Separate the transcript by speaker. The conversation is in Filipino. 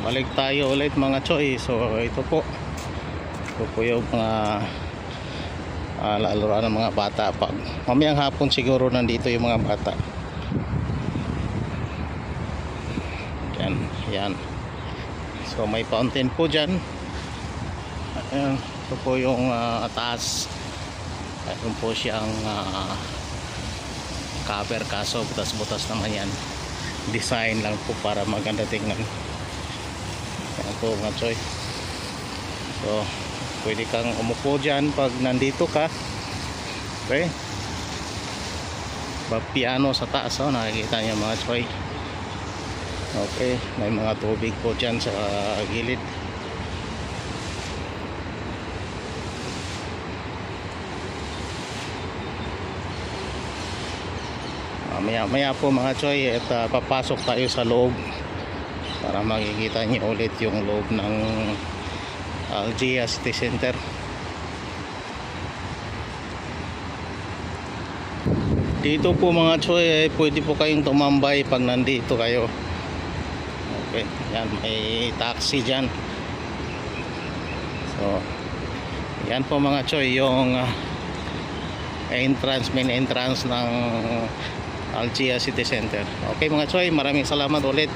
Speaker 1: balik tayo ulit mga choy. So ito po yung mga laruan ng mga bata. Pag mamayang hapon siguro nandito yung mga bata. Yan. So may fountain po dyan. Ayan, ito po yung taas. Mayroon po siyang cover, kaso butas-butas naman yan. Design lang po para maganda tingnan. Ayan po mga choy. So pwede kang umupo dyan pag nandito ka. Okay, piano sa taas, nakikita niyo mga choy. Okay, may mga tubig po dyan sa gilid. Maya po mga choy, at papasok tayo sa loob para makikita niyo ulit yung loob ng Algia City Center. Dito po mga choy, pwede po kayong tumambay pag nandito kayo. Okay, yan, may taxi dyan. So yan po mga choy, yung main entrance ng Algia City Center. Okay mga choy, maraming salamat ulit.